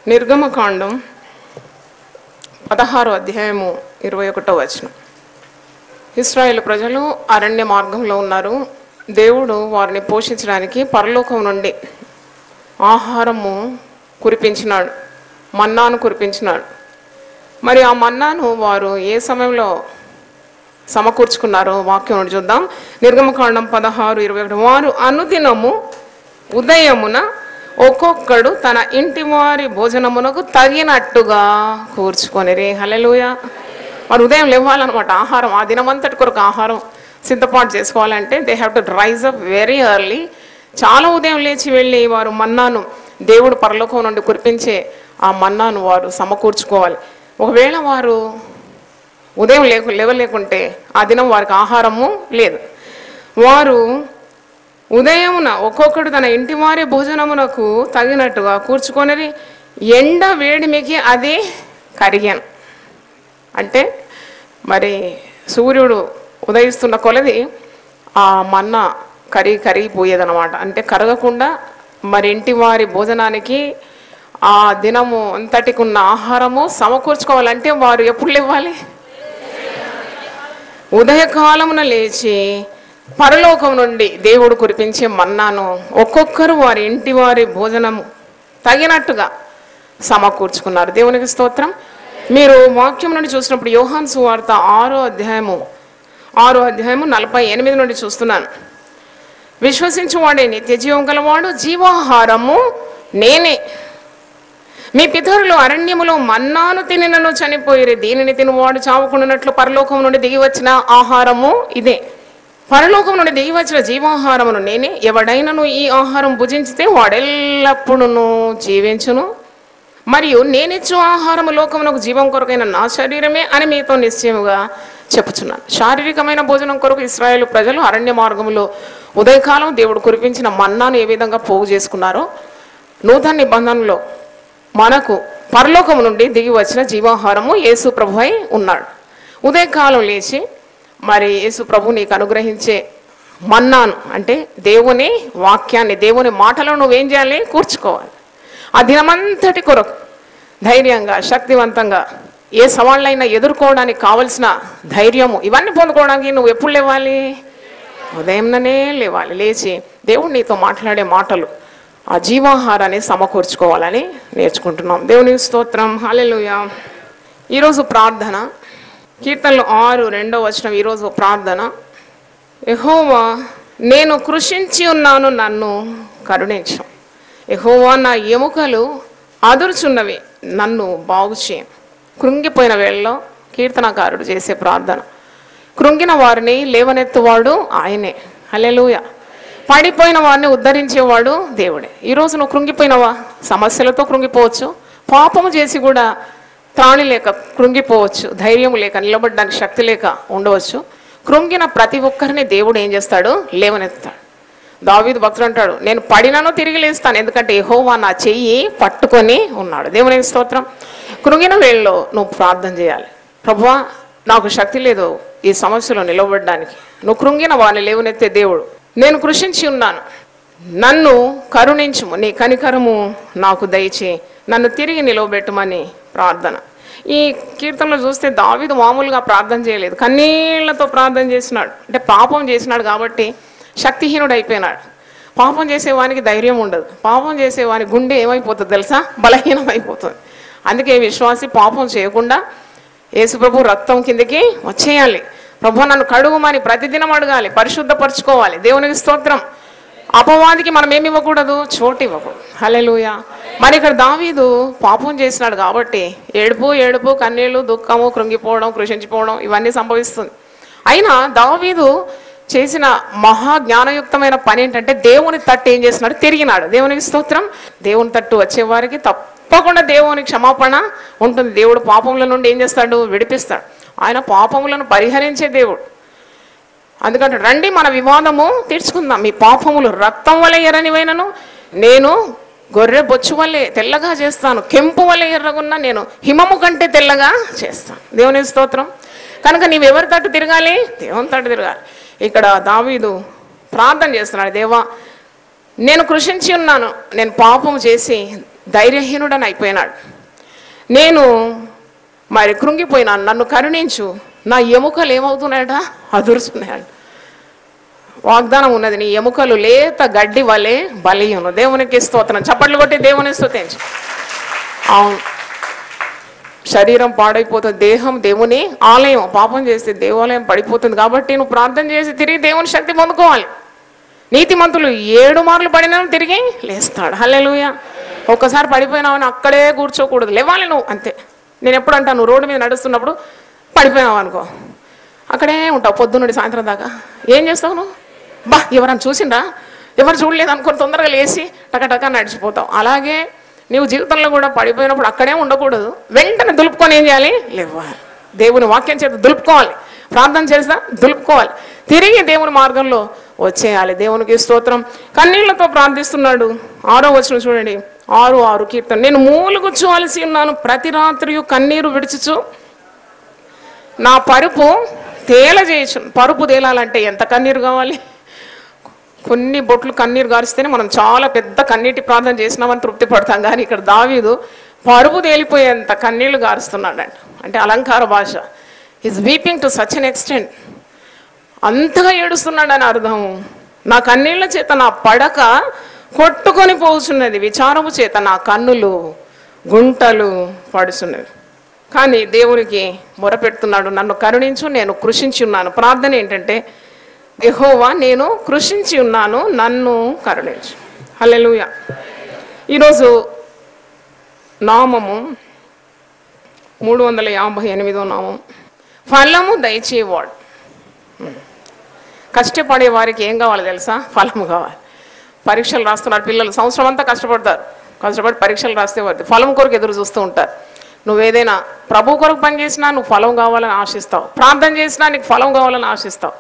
నిర్గమకాండం 16వ అధ్యాయము 21వ వచనం. ఇశ్రాయేలు ప్రజలు అరణ్య మార్గంలో ఉన్నారు. దేవుడు వారిని పోషించడానికి పరలోకం నుండి ఆహారము కురిపించినాడు, మన్నాను కురిపించినాడు. మరి ఆ మన్నాను వారు ఏ సమయంలో సమకూర్చుకున్నారో వాక్యం నుండి చూద్దాం. నిర్గమకాండం 16:21. వారు అనుదినము ఉదయమున ఒక్కొక్కడు తన ఇంటి వారి భోజనమునకు తగినట్టుగా కూర్చుకొనిరి. హల్లెలూయా. వారు ఉదయం లేవాలన్నమాట. ఆహారం ఆ దినమంతటి కొరకు ఆహారం సిద్ధపాటు చేసుకోవాలంటే they have to rise up very early. చాలా ఉదయం లేచి వెళ్ళి వారు మన్నాను, దేవుడు పరలోకం నుండి కురిపించే ఆ మన్నాను వారు సమకూర్చుకోవాలి. ఒకవేళ వారు ఉదయం లేవలేకుంటే ఆ దినం వారికి ఆహారము లేదు. వారు ఉదయమున ఒక్కొక్కడు తన ఇంటి వారి భోజనమునకు తగినట్టుగా కూర్చుకొనిరి. ఎండ వేడిమికి అది కరిగాను. అంటే మరి సూర్యుడు ఉదయిస్తున్న కొలది ఆ మన్న కరిగిపోయేదన్నమాట. అంటే కరగకుండా మరి ఇంటి వారి భోజనానికి ఆ దినము అంతటికి ఉన్న ఆహారము సమకూర్చుకోవాలంటే వారు ఎప్పుడు లేవాలి? ఉదయకాలమున లేచి పరలోకం నుండి దేవుడు కురిపించే మన్నాను ఒక్కొక్కరు వారి ఇంటి వారి భోజనము తగినట్టుగా సమకూర్చుకున్నారు. దేవునికి స్తోత్రం. మీరు వాక్యం నుండి చూసినప్పుడు యోహాను సువార్త 6వ అధ్యాయము 48 నుండి చూస్తున్నాను. విశ్వసించువాడే నిత్య జీవం గలవాడు, జీవాహారము నేనే. మీ పితరులు అరణ్యములో మన్నాను తినినను చనిపోయిరి, దీనిని తినువాడు చావకుండానట్లు పరలోకం నుండి దిగి వచ్చిన ఆహారము ఇదే. పరలోకం నుండి దిగి వచ్చిన జీవాహారమును నేనే. ఎవడైనను ఈ ఆహారం భుజించితే వాడెల్లప్పుడూ జీవించును. మరియు నేనిచ్చు ఆహారము లోకమునకు జీవం కొరకైన నా శరీరమే అని మీతో నిశ్చయముగా చెప్పుచున్నాను. శారీరకమైన భోజనం కొరకు ఇశ్రాయేలు ప్రజలు అరణ్య మార్గములో ఉదయకాలం దేవుడు కురిపించిన మన్నాను ఏ విధంగా పోగు చేసుకున్నారో, నూతన నిబంధనలో మనకు పరలోకం నుండి దిగి వచ్చిన జీవాహారము యేసు ప్రభువై ఉన్నాడు. ఉదయకాలం లేచి మరి యేసు ప్రభు నీకు అనుగ్రహించే మన్నాను అంటే దేవుని వాక్యాన్ని, దేవుని మాటలను నువ్వేం చేయాలి? కూర్చుకోవాలి. ఆ దినమంతటి కొరకు ధైర్యంగా, శక్తివంతంగా ఏ సవాళ్ళైనా ఎదుర్కోవడానికి కావలసిన ధైర్యము ఇవన్నీ పొందుకోవడానికి నువ్వు ఎప్పుడు లేవాలి? ఉదయంలోనే లేవాలి. లేచి దేవుడు నీతో మాట్లాడే మాటలు, ఆ జీవాహారాన్ని సమకూర్చుకోవాలని నేర్చుకుంటున్నాం. దేవుని స్తోత్రం. హల్లెలూయా. ఈరోజు ప్రార్థన కీర్తనలు 6:2 ఈరోజు ప్రార్థన. యెహోవా నేను కృషించి ఉన్నాను, నన్ను కరుణించు. యెహోవా నా ఎముకలు అదురుచున్నవి, నన్ను బాగు చేయం. కృంగిపోయిన వేళలో కీర్తనకారుడు చేసే ప్రార్థన. కృంగిన వారిని లేవనెత్తువాడు ఆయనే. హల్లెలూయా. పడిపోయిన వారిని ఉద్ధరించేవాడు దేవుడే. ఈరోజు నువ్వు కృంగిపోయినవా? సమస్యలతో కృంగిపోవచ్చు, పాపము చేసి కూడా త్రాణి లేక కృంగిపోవచ్చు, ధైర్యం లేక నిలబడడానికి శక్తి లేక ఉండవచ్చు. కృంగిన ప్రతి ఒక్కరిని దేవుడు ఏం చేస్తాడు? లేవనెత్తాడు. దావీదు భక్తుడు అంటాడు, నేను పడినను తిరిగి లేస్తాను, ఎందుకంటే యెహోవా నా చెయ్యి పట్టుకొని ఉన్నాడు. దేవునికి స్తోత్రం. కృంగిన వేళలో నువ్వు ప్రార్థన చేయాలి. ప్రభువా నాకు శక్తి లేదు ఈ సమస్యలో నిలబడడానికి. నువ్వు కృంగిన వారిని లేవనెత్తే దేవుడు. నేను కృషించి ఉన్నాను, నన్ను కరుణించుము, నీ కనికరము నాకు దయచేయి, నన్ను తిరిగి నిలవబెట్టమని ప్రార్థన. ఈ కీర్తనలో చూస్తే దావీదు మామూలుగా ప్రార్థన చేయలేదు, కన్నీళ్లతో ప్రార్థన చేసినాడు. అంటే పాపం చేసినాడు కాబట్టి శక్తిహీనుడు అయిపోయినాడు. పాపం చేసేవానికి ధైర్యం ఉండదు. పాపం చేసేవాని గుండె ఏమైపోతుంది తెలుసా? బలహీనం అయిపోతుంది. అందుకే విశ్వాసి పాపం చేయకుండా యేసు ప్రభు రక్తం కిందకి వచ్చేయాలి. ప్రభు నన్ను కడుగుమని ప్రతిదినం అడగాలి, పరిశుద్ధపరచుకోవాలి. దేవునికి స్తోత్రం. అపవాదికి మనం ఏమి ఇవ్వకూడదు? చోటు ఇవ్వకూడదు. హల్లెలూయా. మరి ఇక్కడ దావీదు పాపం చేసినాడు కాబట్టి ఏడుపు, కన్నీళ్లు, దుఃఖము, కృంగిపోవడం, కృషించిపోవడం ఇవన్నీ సంభవిస్తుంది. అయినా దావీదు చేసిన మహా జ్ఞానయుక్తమైన పని ఏంటంటే దేవుని తట్టు ఏం చేసినాడు? తిరిగినాడు. దేవునికి స్తోత్రం. దేవుని తట్టు వచ్చే వారికి తప్పకుండా దేవుని క్షమాపణ ఉంటుంది. దేవుడు పాపముల నుండి ఏం చేస్తాడు? విడిపిస్తాడు. ఆయన పాపములను పరిహరించే దేవుడు. అందుకంటే రండి మన వివాదము తీర్చుకుందాం, మీ పాపములు రక్తం వలె ఎర్రనివైనను నేను గొర్రె బొచ్చు వలె తెల్లగా చేస్తాను, కెంపు వలె ఎర్రగున్నా నేను హిమము కంటే తెల్లగా చేస్తాను. దేవుని స్తోత్రం. కనుక నీవెవరి తట్టు తిరగాలి? దేవుని తట్టు తిరగాలి. ఇక్కడ దావీదు ప్రార్థన చేస్తున్నాడు, దేవా నేను కృషించి ఉన్నాను, నేను పాపం చేసి ధైర్యహీనుడని అయిపోయినాడు. నేను మరి కృంగిపోయినాను, నన్ను కరుణించు. నా ఎముకలు ఏమవుతున్నాయట? అదురుస్తున్నాయట. వాగ్దానం ఉన్నది, నీ ఎముకలు లేత గడ్డి వలె బలియును. దేవునికి స్తోత్రం. చప్పట్లు కొట్టి దేవుని స్తుతించు. అవును, శరీరం పాడైపోతుంది, దేహం దేవుని ఆలయం. పాపం చేస్తే దేవాలయం పడిపోతుంది. కాబట్టి నువ్వు ప్రార్థన చేసి తిరిగి దేవుని శక్తి పొందుకోవాలి. నీతిమంతులు 7 మార్లు పడినా తిరిగి లేస్తాడు. హల్లెలూయా. ఒక్కసారి పడిపోయినావని అక్కడే కూర్చోకూడదు, లేవాలి నువ్వు అంతే. నేను ఎప్పుడు అంటాను, నువ్వు రోడ్డు మీద నడుస్తున్నప్పుడు పడిపోయినావు అనుకో, అక్కడే ఉంటావు పొద్దున్నుండి సాయంత్రం దాకా. ఏం చేస్తావు నువ్వు? ఎవరైనా చూసిండ్రా, ఎవరు చూడలేదు అనుకుని తొందరగా లేచి టకటక నడిచిపోతావు. అలాగే నీవు జీవితంలో కూడా పడిపోయినప్పుడు అక్కడే ఉండకూడదు, వెంటనే దులుపుకొని ఏం చేయాలి? లేవాలి. దేవుని వాక్యం చేత దులుపుకోవాలి, ప్రార్థన చేస్తా దులుపుకోవాలి, తిరిగి దేవుని మార్గంలో వచ్చేయాలి. దేవునికి స్తోత్రం. కన్నీళ్లతో ప్రార్థిస్తున్నాడు. 6వ వచనం చూడండి, 6:6 కీర్తన. నేను మూలుగుచ్చు అలసి ఉన్నాను, ప్రతి రాత్రి కన్నీరు విడిచుచు నా పరుపు తేలజేయచ్చు. పరుపు తేలాలంటే ఎంత కన్నీరు కావాలి? కొన్ని బొట్లు కన్నీరు గారిస్తేనే మనం చాలా పెద్ద కన్నీటి ప్రార్థన చేసినామని తృప్తి పడతాం. కానీ ఇక్కడ దావీదు పరుపు తేలిపోయేంత కన్నీళ్లు గారుస్తున్నాడంట. అంటే అలంకార భాష. Is weeping to such an extent. అంతగా ఏడుస్తున్నాడని అర్థం. నా కన్నీళ్ల చేత నా పడక కొట్టుకొని పోతున్నది, విచారము చేత నా కన్నులు గుంటలు పడుచున్నవి. కానీ దేవునికి మొరపెడుతున్నాడు, నన్ను కరుణించు, నేను కృషించి ఉన్నాను. ప్రార్థన ఏంటంటే, యెహోవా నేను కృషించి ఉన్నాను, నన్ను కరుణించు. హల్లెలూయా. ఈరోజు నామము 358వ నామం, ఫలము దయచేవాడు. కష్టపడే వారికి ఏం కావాలి తెలుసా? ఫలము కావాలి. పరీక్షలు రాస్తున్నారు పిల్లలు, సంవత్సరం అంతా కష్టపడతారు, కష్టపడి పరీక్షలు రాస్తే వారి ఫలం కొరకు ఎదురు చూస్తూ ఉంటారు. నువ్వేదైనా ప్రభు కొరకు పని చేసినా నువ్వు ఫలం కావాలని ఆశిస్తావు, ప్రార్థన చేసినా నీకు ఫలం కావాలని ఆశిస్తావు.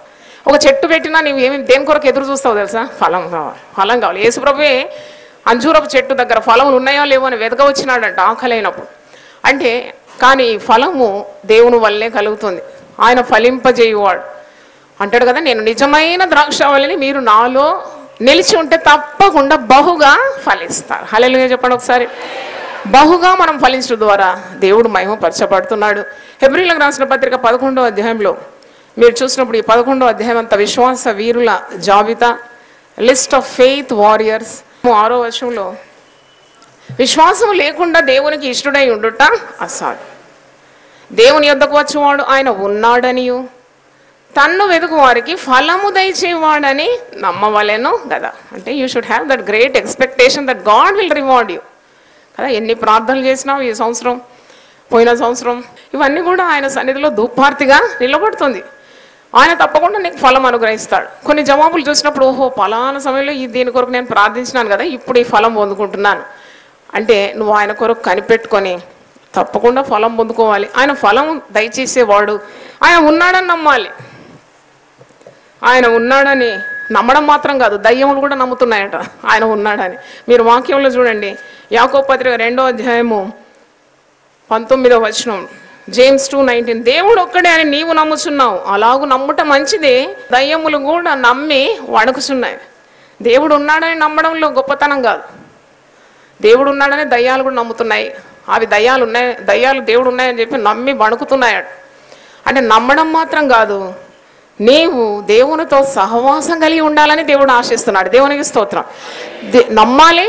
ఒక చెట్టు పెట్టినా నువ్వు దేని కొరకు ఎదురు చూస్తావు తెలుసా? ఫలం కావాలి, ఫలం కావాలి. యేసు ప్రభువే అంజూరపు చెట్టు దగ్గర ఫలములు ఉన్నాయో లేవో అని వెతక వచ్చినాడంట ఆకలైనప్పుడు. అంటే కానీ ఫలము దేవుని వల్లే కలుగుతుంది, ఆయన ఫలింపజేయువాడు. అంటాడు కదా, నేను నిజమైన ద్రాక్షావళిని, మీరు నాలో నిలిచి ఉంటే తప్పకుండా బహుగా ఫలిస్తారు. హల్లెలూయా చెప్పండి ఒకసారి. బహుగా మనం ఫలించడం ద్వారా దేవుడు మహిమపరచబడుతున్నాడు. హెబ్రీయులకు రాసిన పత్రిక 11వ అధ్యాయంలో మీరు చూసినప్పుడు ఈ 11వ అధ్యాయం అంతా విశ్వాస వీరుల జాబితా, లిస్ట్ ఆఫ్ ఫెయిత్ వారియర్స్. 6వ వచనంలో విశ్వాసం లేకుండా దేవునికి ఇష్టడై ఉండుట అసాధ్యం. దేవుని యొద్దకు వచ్చేవాడు ఆయన ఉన్నాడనియు తన్ను వెతుకు వారికి ఫలము దయచేవాడని నమ్మవలెను కదా. అంటే you should have that great expectation that God will reward you కదా. ఎన్ని ప్రార్థనలు చేసినావు ఈ సంవత్సరం, పోయిన సంవత్సరం, ఇవన్నీ కూడా ఆయన సన్నిధిలో ధూపార్తిగా నిలబడుతుంది. ఆయన తప్పకుండా నీకు ఫలం అనుగ్రహిస్తాడు. కొన్ని జవాబులు చూసినప్పుడు, ఓహో పలానా సమయంలో దీని కొరకు నేను ప్రార్థించినాను కదా, ఇప్పుడు ఈ ఫలం పొందుకుంటున్నాను అంటే నువ్వు ఆయన కొరకు కనిపెట్టుకొని తప్పకుండా ఫలం పొందుకోవాలి. ఆయన ఫలం దయచేసేవాడు, ఆయన ఉన్నాడని నమ్మాలి. ఆయన ఉన్నాడని నమ్మడం మాత్రం కాదు, దయ్యములు కూడా నమ్ముతున్నాయట ఆయన ఉన్నాడని. మీరు వాక్యంలో చూడండి, యాకోబు పత్రిక 2వ అధ్యాయము 19వ వచనం, జేమ్స్ 2:19, దేవుడు ఒక్కడే అని నీవు నమ్ముచున్నావు, అలాగూ నమ్ముట మంచిదే, దయ్యములు కూడా నమ్మి వణుకుచున్నాయి. దేవుడు ఉన్నాడని నమ్మడంలో గొప్పతనం కాదు, దేవుడు ఉన్నాడని దయ్యాలు కూడా నమ్ముతున్నాయి. అవి దయ్యాలు ఉన్నాయి, దయ్యాలు దేవుడు ఉన్నాయని చెప్పి నమ్మి వణుకుతున్నాయట. అంటే నమ్మడం మాత్రం కాదు, నీవు దేవునితో సహవాసం కలిగి ఉండాలని దేవుడు ఆశిస్తున్నాడు. దేవునికి స్తోత్రం. నమ్మాలి,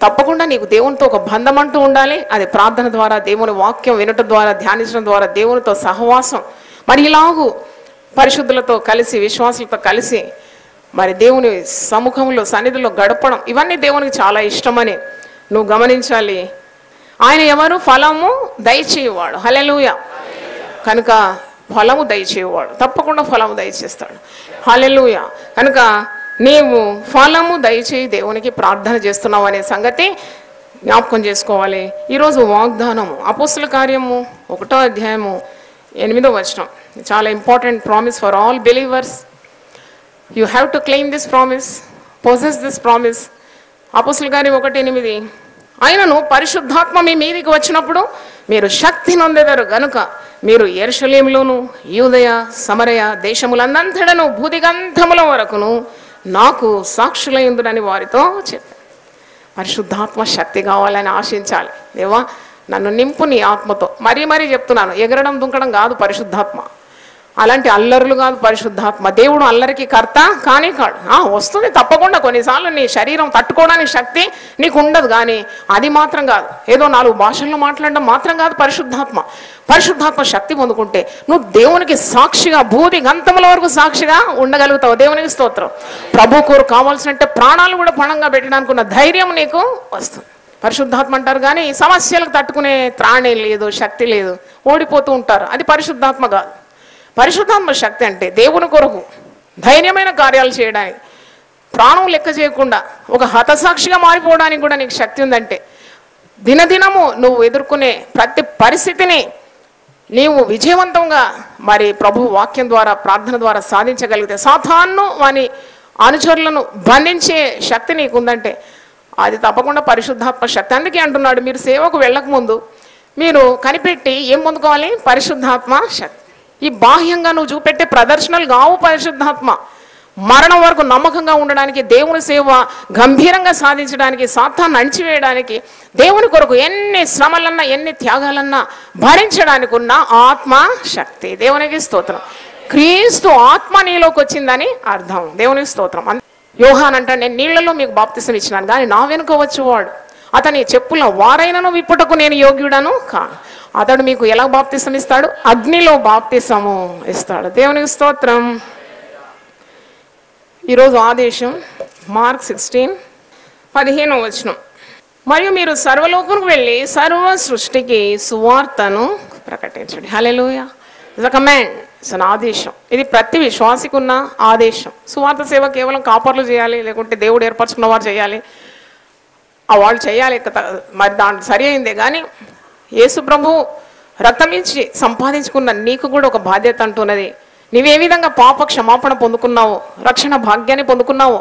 తప్పకుండా నీకు దేవునితో ఒక బంధం అంటూ ఉండాలి. అది ప్రార్థన ద్వారా, దేవుని వాక్యం వినటం ద్వారా, ధ్యానించడం ద్వారా దేవునితో సహవాసం. మరి ఇలాగూ పరిశుద్ధులతో కలిసి, విశ్వాసులతో కలిసి మరి దేవుని సముఖంలో సన్నిధిలో గడపడం, ఇవన్నీ దేవునికి చాలా ఇష్టమని నువ్వు గమనించాలి. ఆయన ఎవరు? ఫలము దయచేవాడు. హల్లెలూయా. కనుక ఫలము దయచేవాడు, తప్పకుండా ఫలము దయచేస్తాడు. హల్లెలూయా. కనుక నీవు ఫలము దయచేయి దేవునికి ప్రార్థన చేస్తున్నావు అనే సంగతి జ్ఞాపకం చేసుకోవాలి. ఈరోజు వాగ్దానము అపోస్తుల కార్యము 1వ అధ్యాయము 8వ వచనం, చాలా important promise for all believers. You have to claim this promise, possess this promise. అపోస్తుల కార్యం 1:8, ఆయనను పరిశుద్ధాత్మ మీ మీదికి వచ్చినప్పుడు మీరు శక్తి నొందెదరు గనుక మీరు యెరూషలేములోను యూదయ సమరయ దేశములందంతటను భూదిగంతముల వరకును నాకు సాక్షులైందునని వారితో చెప్పారు. పరిశుద్ధాత్మ శక్తి కావాలని ఆశించాలి. దేవా నన్ను నింపు నీ ఆత్మతో. మరీ మరీ చెప్తున్నాను, ఎగరడం దుంకడం కాదు పరిశుద్ధాత్మ, అలాంటి అల్లరులు కాదు పరిశుద్ధాత్మ. దేవుడు అల్లరికి కర్త కానీ కాడు. వస్తుంది తప్పకుండా, కొన్నిసార్లు నీ శరీరం తట్టుకోవడానికి శక్తి నీకు ఉండదు, కానీ అది మాత్రం కాదు. ఏదో 4 భాషల్లో మాట్లాడడం మాత్రం కాదు పరిశుద్ధాత్మ. పరిశుద్ధాత్మ శక్తి పొందుకుంటే నువ్వు దేవునికి సాక్షిగా, భూది గంతముల వరకు సాక్షిగా ఉండగలుగుతావు. దేవునికి స్తోత్రం. ప్రభు కోరు కావాల్సినట్టే ప్రాణాలు కూడా పణంగా పెట్టడానికి ఉన్న ధైర్యం నీకు వస్తుంది. పరిశుద్ధాత్మ అంటారు కానీ సమస్యలకు తట్టుకునే త్రాణి లేదు, శక్తి లేదు, ఓడిపోతూ ఉంటారు. అది పరిశుద్ధాత్మ కాదు. పరిశుద్ధాత్మ శక్తి అంటే దేవుని కొరకు ధైర్యమైన కార్యాలు చేయడానికి, ప్రాణం లెక్క చేయకుండా ఒక హతసాక్షిగా మారిపోవడానికి కూడా నీకు శక్తి ఉందంటే, దినదినము నువ్వు ఎదుర్కొనే ప్రతి పరిస్థితిని నీవు విజయవంతంగా మరి ప్రభు వాక్యం ద్వారా, ప్రార్థన ద్వారా సాధించగలిగితే, సాతాను వాని అనుచరులను బంధించే శక్తి నీకు ఉందంటే అది తప్పకుండా పరిశుద్ధాత్మ శక్తి. అందుకే అంటున్నాడు, మీరు సేవకు వెళ్ళకముందు మీరు కనిపెట్టి ఏం పొందుకోవాలి? పరిశుద్ధాత్మ శక్తి. ఈ బాహ్యంగా నువ్వు చూపెట్టే ప్రదర్శనలు కావు పరిశుద్ధాత్మ. మరణం వరకు నమ్మకంగా ఉండడానికి, దేవుని సేవ గంభీరంగా సాధించడానికి, సాతాన్ని అణిచివేయడానికి, దేవుని కొరకు ఎన్ని శ్రమలన్నా ఎన్ని త్యాగాలన్నా భరించడానికి ఉన్న ఆత్మ శక్తి. దేవునికి స్తోత్రం. క్రీస్తు ఆత్మ నీలోకి వచ్చిందని అర్థం. దేవునికి స్తోత్రం. యోహాన్ అంటే, నేను నీళ్లలో మీకు బాప్తిసం ఇచ్చినాను, కానీ నా వెనుక వచ్చేవాడు అతని చెప్పుల వారైనను విప్పుటకు నేను యోగ్యుడను కాను. అతడు మీకు ఎలా బాప్తిసం ఇస్తాడు? అగ్నిలో బాప్తిసము ఇస్తాడు. దేవునికి స్తోత్రం. ఈరోజు ఆదేశం మార్క్ 16:15 వచనం. మరియు మీరు సర్వలోకంకు వెళ్ళి సర్వ సృష్టికి సువార్తను ప్రకటించండి. Hallelujah. It's a command, it's an ఆదేశం. ఇది ప్రతి విశ్వాసికి ఉన్న ఆదేశం. సువార్త సేవ కేవలం కాపర్లు చేయాలి, లేకుంటే దేవుడు ఏర్పరచుకున్న వారు చేయాలి, వాళ్ళు చేయాలి, మరి దాంట్లో సరి అయిందే. కానీ యేసు ప్రభు రక్తం ఇచ్చి సంపాదించుకున్న నీకు కూడా ఒక బాధ్యత అంటున్నది. నీవే విధంగా పాప క్షమాపణ పొందుకున్నావు, రక్షణ భాగ్యాన్ని పొందుకున్నావు,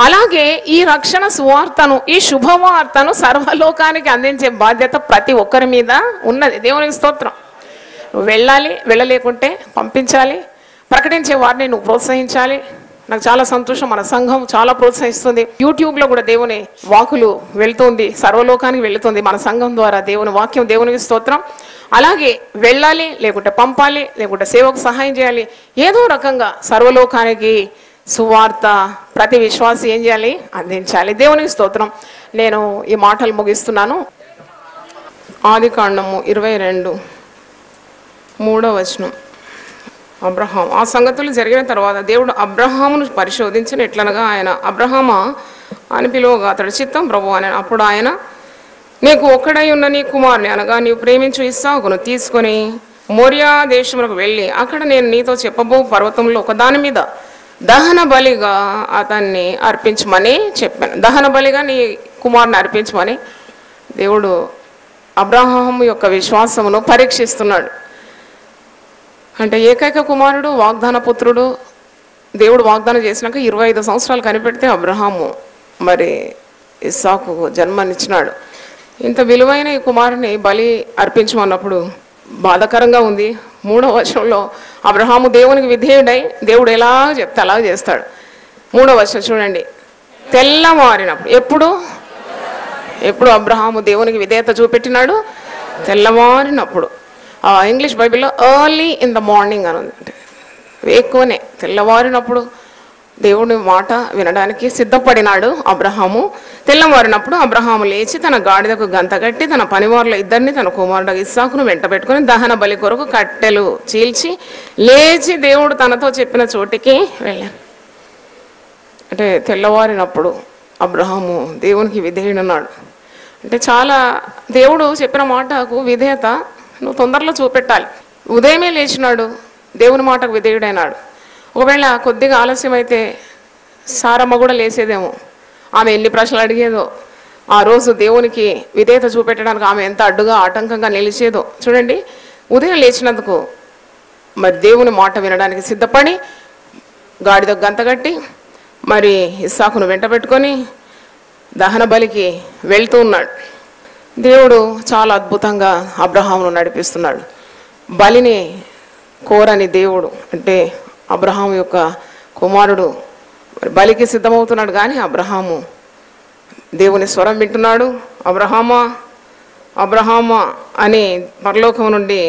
అలాగే ఈ రక్షణ సువార్తను, ఈ శుభవార్తను సర్వలోకానికి అందించే బాధ్యత ప్రతి ఒక్కరి మీద ఉన్నది. దేవునికి స్తోత్రం. నువ్వు వెళ్ళాలి, వెళ్ళలేకుంటే పంపించాలి, ప్రకటించే వారిని నువ్వు ప్రోత్సహించాలి. నాకు చాలా సంతోషం, మన సంఘం చాలా ప్రోత్సహిస్తుంది. యూట్యూబ్లో కూడా దేవుని వాకులు వెళ్తుంది, సర్వలోకానికి వెళుతుంది మన సంఘం ద్వారా దేవుని వాక్యం. దేవునికి స్తోత్రం. అలాగే వెళ్ళాలి, లేకుంటే పంపాలి, లేకుంటే సేవకు సహాయం చేయాలి. ఏదో రకంగా సర్వలోకానికి సువార్త ప్రతి విశ్వాసి ఏం చేయాలి? అందించాలి. దేవునికి స్తోత్రం. నేను ఈ మాటలు ముగిస్తున్నాను. ఆదికాండము 22:3 వచనం. అబ్రహాం. ఆ సంగతులు జరిగిన తర్వాత దేవుడు అబ్రహామును పరిశోధించిన ఎట్లనగా, ఆయన అబ్రహామా అని పిలువగా అతడి చిత్తం ప్రభు అని. అప్పుడు ఆయన, నీకు ఒక్కడై ఉన్న నీ కుమారుని అనగా నీవు ప్రేమించు ఇస్సాకును తీసుకొని మోరియా దేశములకు వెళ్ళి అక్కడ నేను నీతో చెప్పబో పర్వతంలో ఒకదాని మీద దహన బలిగా అతన్ని అర్పించమని చెప్పాను. దహన బలిగా నీ కుమారుని అర్పించమని దేవుడు అబ్రహాము యొక్క విశ్వాసమును పరీక్షిస్తున్నాడు. అంటే ఏకైక కుమారుడు, వాగ్దాన పుత్రుడు, దేవుడు వాగ్దానం చేసినాక 25 సంవత్సరాలు కనిపెడితే అబ్రహాము మరి ఇస్సాకు జన్మనిచ్చినాడు. ఇంత విలువైన ఈ కుమారుని బలి అర్పించమన్నప్పుడు బాధాకరంగా ఉంది. 3వ వచనంలో అబ్రహాము దేవునికి విధేయుడై దేవుడు ఎలా చెప్తే అలా చేస్తాడు. 3వ వచనం చూడండి. తెల్లవారినప్పుడు, ఎప్పుడు అబ్రహాము దేవునికి విధేయత చూపెట్టినాడు? తెల్లవారినప్పుడు. ఇంగ్లీష్ బైబిల్లో ఎర్లీ ఇన్ ద మార్నింగ్ అని ఉంది. అంటే ఎక్కువనే తెల్లవారినప్పుడు దేవుని మాట వినడానికి సిద్ధపడినాడు అబ్రహాము. తెల్లవారినప్పుడు అబ్రహాము లేచి తన గాడిదకు గంత కట్టి తన పనివారుల ఇద్దరిని తన కుమారుడు ఇస్సాకును వెంట పెట్టుకుని దహన బలి కొరకు కట్టెలు చీల్చి లేచి దేవుడు తనతో చెప్పిన చోటికి వెళ్ళాను. అంటే తెల్లవారినప్పుడు అబ్రహాము దేవునికి విధేయుడున్నాడు. అంటే చాలా దేవుడు చెప్పిన మాటకు విధేయత నువ్వు తొందరలో చూపెట్టాలి. ఉదయమే లేచినాడు, దేవుని మాటకు విధేయుడైనాడు. ఒకవేళ కొద్దిగా ఆలస్యం అయితే సారమ్మ కూడా లేసేదేమో, ఆమె ఎన్ని ప్రశ్నలు అడిగేదో, ఆ రోజు దేవునికి విధేయత చూపెట్టడానికి ఆమె ఎంత అడ్డుగా ఆటంకంగా నిలిచేదో. చూడండి, ఉదయం లేచినందుకు మరి దేవుని మాట వినడానికి సిద్ధపడి గాడిద గంతగట్టి మరి ఇస్సాకును వెంట పెట్టుకొని దహన బలికి వెళ్తూ ఉన్నాడు. దేవుడు చాలా అద్భుతంగా అబ్రహామును నడిపిస్తున్నాడు. బలిని కోరని దేవుడు, అంటే అబ్రహాం యొక్క కుమారుడు బలికి సిద్ధమవుతున్నాడు, కానీ అబ్రహాము దేవుని స్వరం వింటున్నాడు. అబ్రహామా అబ్రహామా అని పరలోకం నుండి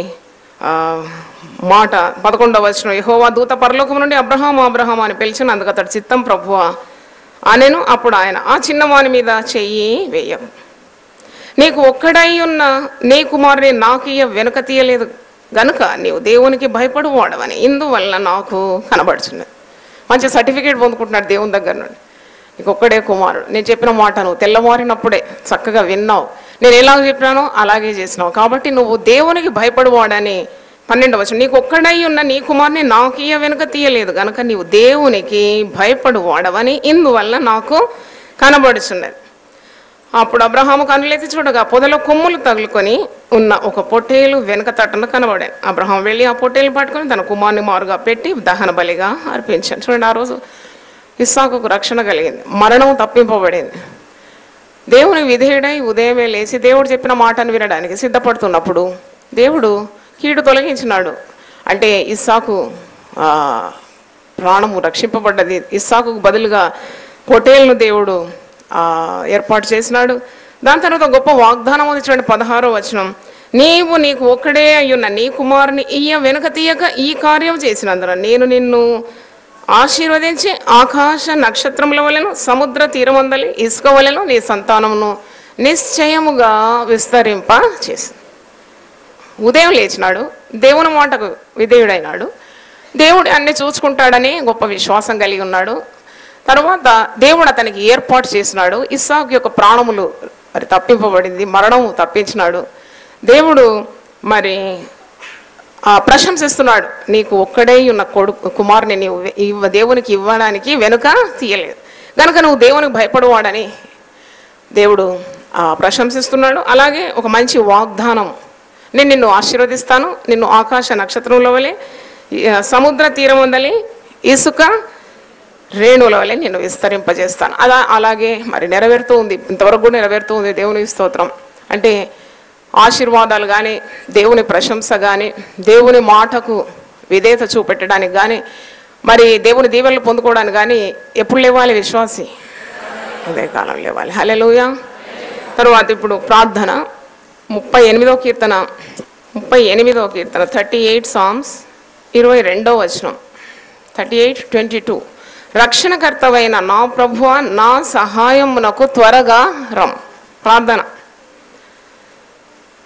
మాట 11వ వచనం, యెహోవా దూత పరలోకం నుండి అబ్రహాము అబ్రహాము అని పిలిచిన, అందుకు అతడు చిత్తం ప్రభువా అనెను. అప్పుడు ఆయన, ఆ చిన్నవాని మీద చెయ్యి వేయకు, నీకు ఒక్కడై ఉన్న నీ కుమారుని నాకు వెనుక తీయలేదు గనుక నీవు దేవునికి భయపడు వాడవని ఇందువల్ల నాకు కనబడుచున్నది. మంచి సర్టిఫికేట్ పొందుకుంటున్నాడు దేవుని దగ్గర నుండి. నీకు ఒక్కడే కుమారుడు, నేను చెప్పిన మాట నువ్వు తెల్లవారినప్పుడే చక్కగా విన్నావు, నేను ఎలాగ చెప్పినానో అలాగే చేసినావు, కాబట్టి నువ్వు దేవునికి భయపడువాడని 12వ వచనం, నీకు ఒక్కడై ఉన్న నీ కుమారుని నాకు వెనుక తీయలేదు గనుక నీవు దేవునికి భయపడువాడవని ఇందువల్ల నాకు కనబడుచున్నది. అప్పుడు అబ్రహాము కనులెత్తి చూడగా పొదలో కొమ్ములు తగులుకొని ఉన్న ఒక పొట్టేలు వెనుక తట్టున కనబడాను. అబ్రహాం వెళ్ళి ఆ పొట్టేలు పట్టుకొని తన కుమారుని మారుగా పెట్టి దహన బలిగా అర్పించాను. చూడండి, ఆ రోజు ఇస్సాకుకు రక్షణ కలిగింది, మరణం తప్పింపబడింది. దేవుని విధేయుడై ఉదయమే లేచి దేవుడు చెప్పిన మాటను వినడానికి సిద్ధపడుతున్నప్పుడు దేవుడు కీడు తొలగించినాడు. అంటే ఇస్సాకు ప్రాణము రక్షింపబడ్డది. ఇస్సాకు బదులుగా పొట్టేలును దేవుడు ఏర్పాటు చేసినాడు. దాని తర్వాత గొప్ప వాగ్దానం ఉంది. చూడండి 16వ వచనం, నీవు నీకు ఒక్కడే అయ్యున్న నీ కుమారుని వెనుక తీయక ఈ కార్యం చేసినందున నేను నిన్ను ఆశీర్వదించి ఆకాశ నక్షత్రముల వలెను సముద్ర తీరమందలి ఇసుక వలెను నీ సంతానమును నిశ్చయముగా విస్తరింప చేసి. ఉదయం లేచినాడు, దేవుని మాటకు విధేయుడైనాడు, దేవుడు అన్ని చూసుకుంటాడని గొప్ప విశ్వాసం కలిగి ఉన్నాడు. తర్వాత దేవుడు అతనికి ఏర్పాటు చేసినాడు. ఇస్సాకు యొక్క ప్రాణములు మరి తప్పింపబడింది, మరణము తప్పించినాడు. దేవుడు మరి ప్రశంసిస్తున్నాడు, నీకు ఒక్కడే ఉన్న కుమారుని నీవు దేవునికి ఇవ్వడానికి వెనుక తీయలేదు కనుక నువ్వు దేవునికి భయపడవాడని దేవుడు ప్రశంసిస్తున్నాడు. అలాగే ఒక మంచి వాగ్దానం, నేను నిన్ను ఆశీర్వదిస్తాను, నిన్ను ఆకాశ నక్షత్రంలో వలె సముద్ర తీరం ఉందలి ఇసుక రేణుల వలె నేను విస్తరింపజేస్తాను. అలాగే మరి నెరవేరుతూ ఉంది, ఇంతవరకు కూడా నెరవేరుతూ ఉంది. దేవుని స్తోత్రం. అంటే ఆశీర్వాదాలు కానీ, దేవుని ప్రశంస కానీ, దేవుని మాటకు విధేయత చూపెట్టడానికి కానీ, మరి దేవుని దీవెనలు పొందుకోవడానికి కానీ ఎప్పుడు లేవాలి విశ్వాసి? అదే కాలం లేవాలి. హల్లెలూయా. తరువాత ఇప్పుడు ప్రార్థన 38వ కీర్తన 38 Psalms 22వ వచనం 38:22, రక్షణకర్తవైన నా ప్రభువా నా సహాయమునకు త్వరగా రమ్. ప్రార్థన.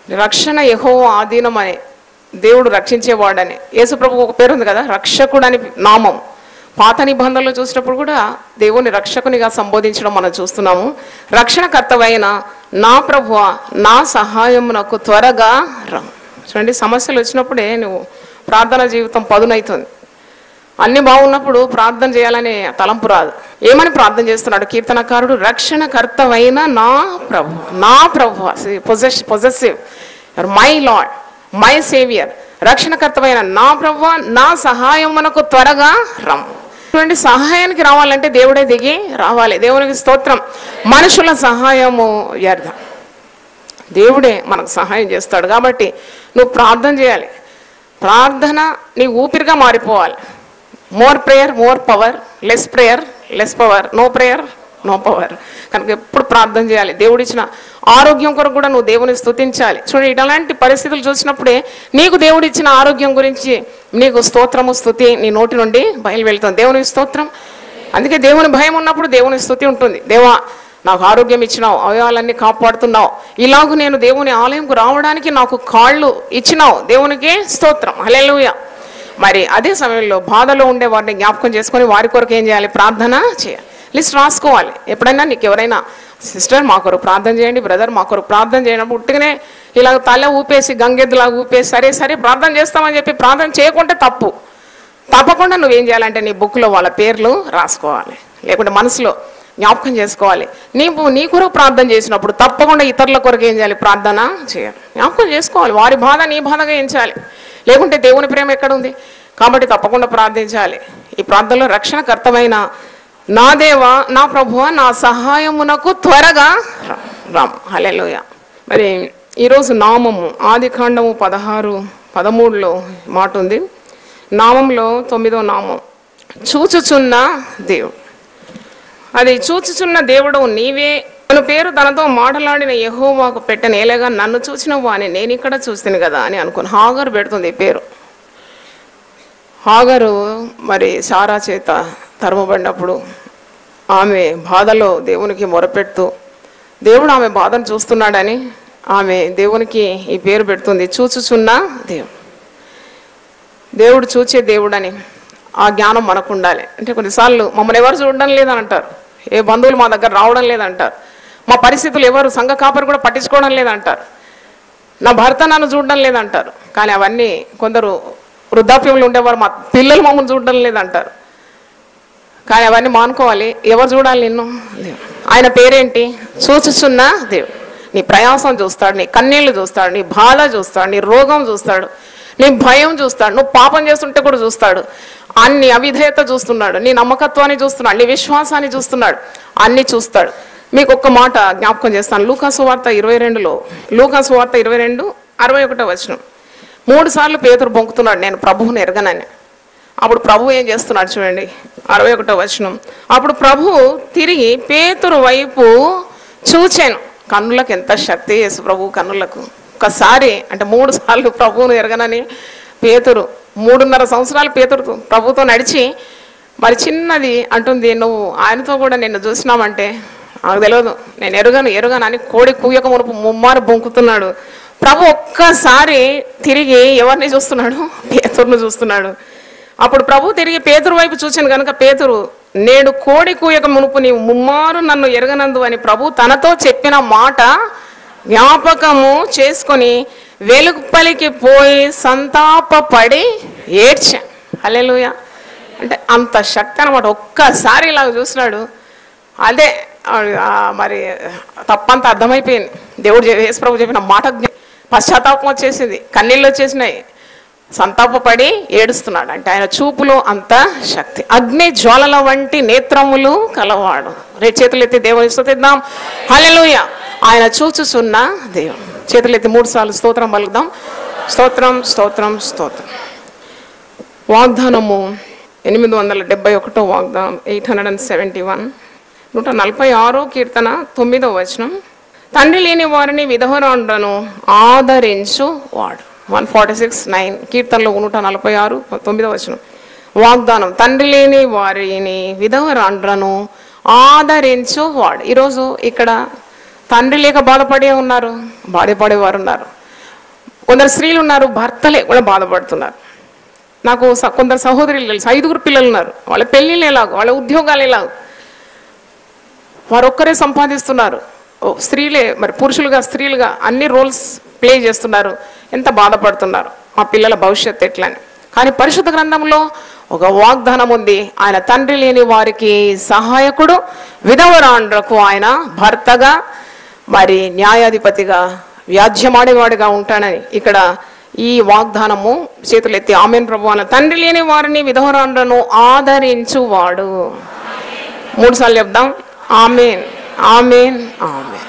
రక్షణ యెహోవా ఆధీనమని, దేవుడు రక్షించేవాడని. యేసు ప్రభువు ఒక పేరు ఉంది కదా, రక్షకుడని నామం. పాత నిబంధనలు చూసినప్పుడు కూడా దేవుని రక్షకునిగా సంబోధించడం మనం చూస్తున్నాము. రక్షణకర్తవైన నా ప్రభువా నా సహాయమునకు త్వరగా రమ్. చూడండి, సమస్యలు వచ్చినప్పుడే నువ్వు ప్రార్థన జీవితం పదునవుతుంది. అన్ని బాగున్నప్పుడు ప్రార్థన చేయాలనే తలంపు రాదు. ఏమని ప్రార్థన చేస్తున్నాడు కీర్తనకారుడు? రక్షణకర్తవైన నా ప్రభు, నా ప్రభు, possessive, my Lord, my Saviour, రక్షణకర్తవైన నా ప్రభు నా సహాయమునకు త్వరగా రమ్. చూడండి, సహాయానికి రావాలంటే దేవుడే దిగి రావాలి. దేవునికి స్తోత్రం. మనుషుల సహాయము వ్యర్థం, దేవుడే మనకు సహాయం చేస్తాడు. కాబట్టి నువ్వు ప్రార్థన చేయాలి. ప్రార్థన నీ ఊపిరిగా మారిపోవాలి. More prayer more power, less prayer less power, no prayer no power. కనుక ఎప్పుడు ప్రార్థన చేయాలి. దేవుడిచ్చిన ఆరోగ్యం కొరకు కూడా నువ్వు దేవుని స్తుతించాలి. చూడండి, ఇలాంటి పరిస్థితులు చూసినప్పుడే నీకు దేవుడిచ్చిన ఆరోగ్యం గురించి నీకు స్తోత్రము స్తుతి నీ నోటి నుండి బయలు వెళ్తుంది. దేవునికి స్తోత్రం. అందుకే దేవుని భయం ఉన్నప్పుడు దేవుని స్తుతి ఉంటుంది. దేవా నాకు ఆరోగ్యం ఇచ్చినావు, అవయవాలన్నీ కాపాడుతున్నావు, ఇలాగూ నేను దేవుని ఆలయంకు రావడానికి నాకు కాళ్ళు ఇచ్చినావు, దేవునికి స్తోత్రం. హల్లెలూయా. మరి అదే సమయంలో బాధలో ఉండే వారిని జ్ఞాపకం చేసుకొని వారి కొరకు ఏం చేయాలి? ప్రార్థన చేయాలి. లిస్ట్ రాసుకోవాలి. ఎప్పుడైనా నీకు ఎవరైనా సిస్టర్ మా కొరకు ప్రార్థన చేయండి, బ్రదర్ మా కొరకు ప్రార్థన చేయనప్పుడు ఉట్టిగానే ఇలా తల ఊపేసి గంగెద్దులాగా ఊపేసి సరే ప్రార్థన చేస్తామని చెప్పి ప్రార్థన చేయకుంటే తప్పు. తప్పకుండా నువ్వేం చేయాలంటే నీ బుక్లో వాళ్ళ పేర్లు రాసుకోవాలి, లేకుంటే మనసులో జ్ఞాపకం చేసుకోవాలి. నీ కొరకు ప్రార్థన చేసినప్పుడు తప్పకుండా ఇతరుల కొరకు ఏం చేయాలి? ప్రార్థన చేయాలి, జ్ఞాపకం చేసుకోవాలి. వారి బాధ నీ బాధగా ఎంచాలి, లేకుంటే దేవుని ప్రేమ ఎక్కడ ఉంది? కాబట్టి తప్పకుండా ప్రార్థించాలి. ఈ ప్రార్థనలో రక్షణకర్తమైన నా దేవా నా ప్రభువా నా సహాయమునకు త్వరగా రామ్. హల్లెలూయా. మరి ఈరోజు నామము ఆదికాండము 16:13లో మాట ఉంది. నామంలో 9వ నామం చూచుచున్న దేవుడు. అది చూచుచున్న దేవుడు నీవే తన పేరు తనతో మాటలాడిన యెహోవాకు పెట్టిన ఏలేగా నన్ను చూసిన వాని నేను ఇక్కడ చూస్తాను కదా అని అనుకుని హాగరు పెడుతుంది ఈ పేరు. హాగరు మరి సారా చేత తరుమబడినప్పుడు ఆమె బాధలో దేవునికి మొరపెడుతూ దేవుడు ఆమె బాధను చూస్తున్నాడని ఆమె దేవునికి ఈ పేరు పెడుతుంది, చూచుచున్న దేవుడు చూచే దేవుడని. ఆ జ్ఞానం మనకు ఉండాలి. అంటే కొన్నిసార్లు మమ్మల్ని ఎవరు చూడడం లేదని అంటారు, ఏ బంధువులు మా దగ్గర రావడం లేదంటారు, మా పరిస్థితులు ఎవరు సంఘ కాపరి కూడా పట్టించుకోవడం లేదంటారు, నా భర్త నన్ను చూడడం లేదంటారు. కానీ అవన్నీ కొందరు వృద్ధాప్యంలో ఉండేవారు మా పిల్లలు మమ్మల్ని చూడడం లేదంటారు. కానీ అవన్నీ మానుకోవాలి. ఎవరు చూడాలి నిన్ను? ఆయన పేరేంటి? చూచుచున్న దేవుడు. నీ ప్రయాసం చూస్తాడు, నీ కన్నీళ్లు చూస్తాడు, నీ బాధ చూస్తాడు, నీ రోగం చూస్తాడు, నీ భయం చూస్తాడు, నువ్వు పాపం చేస్తుంటే కూడా చూస్తాడు, అన్ని అవిధేయత చూస్తున్నాడు, నీ నమ్మకత్వాన్ని చూస్తున్నాడు, నీ విశ్వాసాన్ని చూస్తున్నాడు, అన్ని చూస్తాడు. మీకు ఒక్క మాట జ్ఞాపకం చేస్తాను. లూకాసు వార్త 22లో, లూకాసు వార్త 22:61 3 సార్లు పేతురు బొంకుతున్నాడు నేను ప్రభువుని ఎరగనని. అప్పుడు ప్రభు ఏం చేస్తున్నాడు చూడండి, 61 అప్పుడు ప్రభు తిరిగి పేతురు వైపు చూచాను. కన్నులకు ఎంత శక్తి యేసు ప్రభు కన్నులకు. ఒక్కసారి అంటే 3 సార్లు ప్రభువును ఎరగనని పేతురు 3.5 సంవత్సరాలు పేతురు ప్రభుతో నడిచి మరి చిన్నది అంటుంది, నువ్వు ఆయనతో కూడా నిన్ను చూసినామంటే నాకు తెలియదు, నేను ఎరుగను అని కోడి కూయక మునుపు ముమ్మారు బొంకుతున్నాడు. ప్రభు ఒక్కసారి తిరిగి ఎవరిని చూస్తున్నాడు? పేతురును చూస్తున్నాడు. అప్పుడు ప్రభు తిరిగి పేతురు వైపు చూచాను కనుక పేతురు, నేడు కోడి కూయక మునుపు నీవు ముమ్మారు నన్ను ఎరగనందు అని ప్రభు తనతో చెప్పిన మాట జ్ఞాపకము చేసుకొని వెలుపలికి పోయి సంతాపపడి ఏడ్చా. హల్లెలూయా. అంటే అంత శక్తి అనమాట. ఒక్కసారి ఇలాగ చూసినాడు, అదే మరి తప్పంతా అర్థమైపోయింది. దేవుడు యేసు ప్రభు చెప్పిన మాట పశ్చాత్తాపం వచ్చేసింది, కన్నీళ్ళు వచ్చేసినాయి, సంతాపపడి ఏడుస్తున్నాడు. అంటే ఆయన చూపులో అంత శక్తి. అగ్ని జ్వాలల వంటి నేత్రములు కలవాడు. చేతులు ఎత్తి దేవుని స్తుతిద్దాం. హల్లెలూయా. ఆయన చూచుచున్న దేవుడు. చేతులు ఎత్తి 3 సార్లు స్తోత్రం పలుకుదాం. స్తోత్రం స్తోత్రం స్తోత్రం. వాగ్దానము 871 వాగ్దానం 871 146 కీర్తన 9 తండ్రి లేని వారిని విధవరాండ్రను ఆదరించు వాడు. 146:9 కీర్తనలో 146 9 వాగ్దానం తండ్రి లేని వారిని విధవరాండ్రను ఆదరించు వాడు. ఈరోజు ఇక్కడ తండ్రి లేక బాధపడే ఉన్నారు, బాధపడేవారు ఉన్నారు. కొందరు స్త్రీలు ఉన్నారు భర్తలే కూడా బాధపడుతున్నారు. నాకు కొందరు సహోదరులు తెలుసు, 5 పిల్లలు ఉన్నారు, వాళ్ళ పెళ్ళిళ్ళు ఎలాగో, వాళ్ళ ఉద్యోగాలు ఎలాగో, వారొక్కరే సంపాదిస్తున్నారు. స్త్రీలే మరి పురుషులుగా స్త్రీలుగా అన్ని రోల్స్ ప్లే చేస్తున్నారు. ఎంత బాధపడుతున్నారు, మా పిల్లల భవిష్యత్తు ఎట్లని. కానీ పరిశుద్ధ గ్రంథంలో ఒక వాగ్దానం ఉంది, ఆయన తండ్రి లేని వారికి సహాయకుడు, విధవరాండ్రకు ఆయన భర్తగా, మరి న్యాయాధిపతిగా, వ్యాజ్యమాడేవాడిగా ఉంటానని ఇక్కడ ఈ వాగ్దానము. చేతులెత్తి ఆమెన్ ప్రభు అన్న. తండ్రి లేని వారిని విధవరాండ్రను ఆదరించువాడు. 3 సార్లు చెప్దాం. Amen amen amen.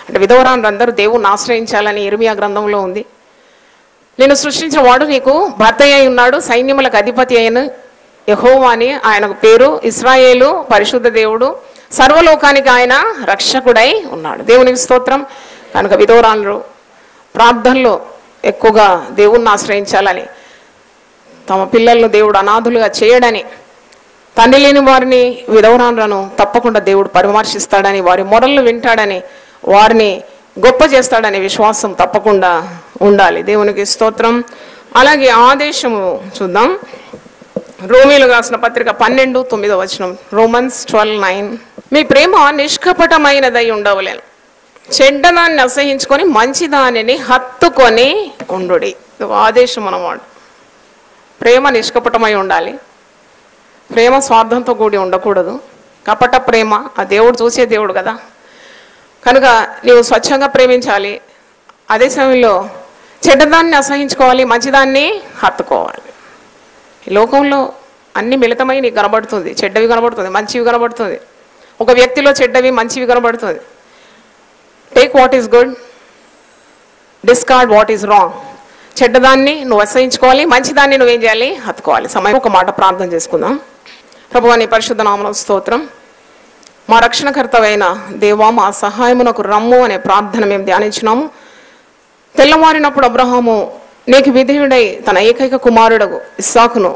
అంటే విధవరాండ్రందరూ దేవుణ్ణి ఆశ్రయించాలని ఇర్మియా గ్రంథంలో ఉంది. నేను సృష్టించిన వాడు నీకు భర్త అయి ఉన్నాడు, సైన్యములకు అధిపతి అయిన యెహోవా అని ఆయనకు పేరు. ఇశ్రాయేలు పరిశుద్ధ దేవుడు, సర్వలోకానికి ఆయన రక్షకుడై ఉన్నాడు. దేవునికి స్తోత్రం. కనుక విధవరాండ్రు ప్రార్థనలో ఎక్కువగా దేవుణ్ణి ఆశ్రయించాలని, తమ పిల్లలను దేవుడు అనాథులుగా చేయడని, తండ్రి లేని వారిని విధవరాండ్రను తప్పకుండా దేవుడు పరామర్శిస్తాడని, వారి మొరలను వింటాడని, వారిని గొప్ప చేస్తాడనే విశ్వాసం తప్పకుండా ఉండాలి. దేవునికి స్తోత్రం. అలాగే ఆదేశము చూద్దాం. రోమీయులకు రాసిన పత్రిక 12:9 రోమన్స్ 12:9 మీ ప్రేమ నిష్కపటమైనదై ఉండవలేను, చెడ్డదాన్ని అసహించుకొని మంచిదానిని హత్తుకొని ఉండుడి. ఆదేశం అన్నమాట. ప్రేమ నిష్కపటమై ఉండాలి. ప్రేమ స్వార్థంతో కూడి ఉండకూడదు. కపట ప్రేమ ఆ దేవుడు చూసే దేవుడు కదా, కనుక నీవు స్వచ్ఛంగా ప్రేమించాలి. అదే సమయంలో చెడ్డదాన్ని అసహించుకోవాలి, మంచిదాన్ని హత్తుకోవాలి. ఈ లోకంలో అన్ని మిళితమై నీకు కనబడుతుంది. చెడ్డవి కనబడుతుంది, మంచివి కనబడుతుంది. ఒక వ్యక్తిలో చెడ్డవి మంచివి కనబడుతుంది. Take what is good, discard what is wrong. చెడ్డదాన్ని నువ్వు అసహించుకోవాలి, మంచిదాన్ని నువ్వేం చేయాలి? హత్తుకోవాలి. సమయం ఒక మాట ప్రార్థన చేసుకుందాం. ప్రభువా నీ పరిశుద్ధ నామమునకు స్తోత్రం. మా రక్షణకర్తవైన దేవా మా సహాయమునకు రమ్ము అనే ప్రార్థన మేము ధ్యానించినాము. తెల్లవారినప్పుడు అబ్రహాము నీకు విధేయుడై తన ఏకైక కుమారుడు ఇస్సాకును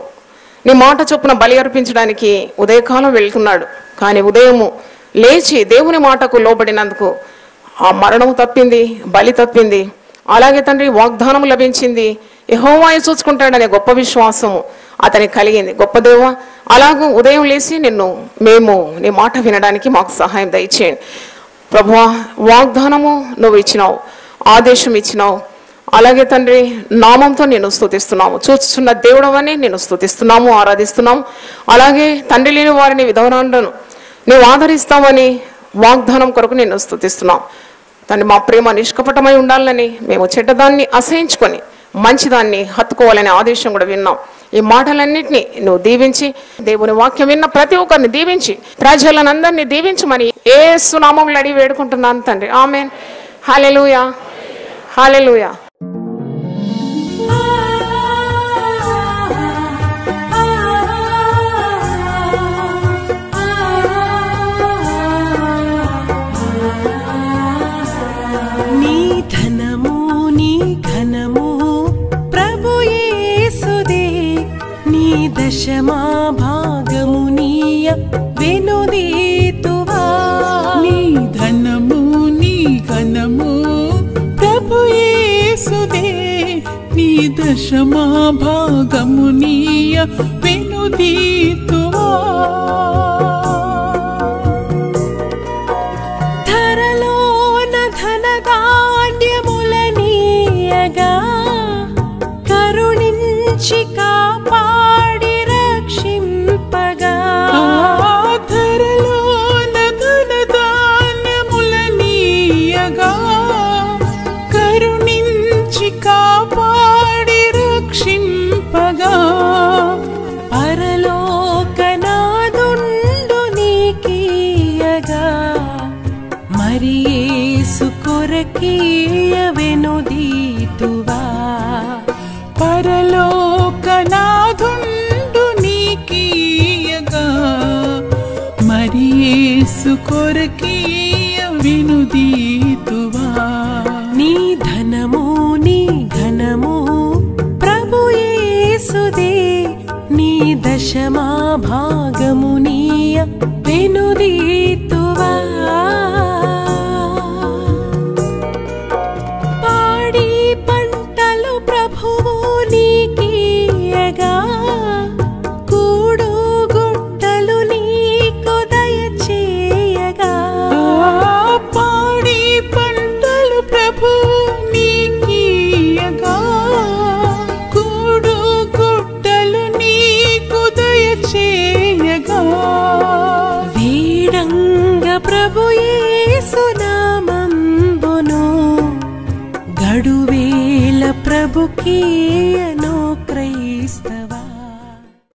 నీ మాట చొప్పున బలి అర్పించడానికి ఉదయకాలం వెళ్తున్నాడు. కానీ ఉదయము లేచి దేవుని మాటకు లోబడినందుకు ఆ మరణము తప్పింది, బలి తప్పింది. అలాగే తండ్రి వాగ్దానము లభించింది. యెహోవాయే చూసుకుంటాడనే గొప్ప విశ్వాసము అతనికి కలిగింది. గొప్ప దేవా, అలాగూ ఉదయం లేచి మేము నీ మాట వినడానికి మాకు సహాయం దయచేయండి ప్రభువా. వాగ్దానము నువ్వు ఇచ్చినావు, ఆదేశం ఇచ్చినావు. అలాగే తండ్రి నామంతో నేను స్తుతిస్తున్నాము. చూస్తున్న దేవుడవని నేను స్తుతిస్తున్నాము, ఆరాధిస్తున్నాము. అలాగే తండ్రి లేని వారిని విధవరాలను నీవు ఆదరిస్తావని వాగ్దానం కొరకు నేను స్తుతిస్తున్నాం తండ్రి. మా ప్రేమ నిష్కపటమై ఉండాలని, మేము చెడ్డదాన్ని అసహించుకొని మంచిదాన్ని హత్తుకోవాలనే ఆదేశం కూడా విన్నాం. ఈ మాటలన్నింటినీ నువ్వు దీవించి, దేవుని వాక్యం విన్న ప్రతి ఒక్కరిని దీవించి, ప్రజలనందరినీ దీవించమని యేసు నామములో అడిగి వేడుకుంటున్నాను తండ్రి. ఆమేన్. హల్లెలూయా, హల్లెలూయా. దశమా భాగమునీయ వెనుదీతువా. నీ ధనము నీ ఘనము ప్రభు యేసుదే, నీ దశమా భాగమునీయ వెనుదీతువా. ధరలోన ధనధాన్యములనీయగా కరుణించి కాపాడి రక్షింపగా. ధరలోన ధనధాన్యములనీయగా కరుణించి కాపాడి రక్షింపగా. పరలోకనాదుండు నీకీయగా మరి యేసు కొరకీయ వెనుదీతువా. పరలోకనాదుండు నీకీయగా మరి యేసు కొరకీయ వెనుదీతువా. నీ ధనము నీ ఘనము ప్రభు యేసుదే, నీ దశమా భాగమునీయ వెనుదీతువా. పాడి పంటలు ప్రభువు నీకీయగా కూడు గుట్టలు నీకు దయచేయగా. పాడి పంటలు ప్రభువు నీకీయగా కూడు గుట్టలు నీకు దయచేయగా. వీడంగ ప్రభు యేసు నామంబును గడువేల ప్రభుకీయను క్రైస్తవ.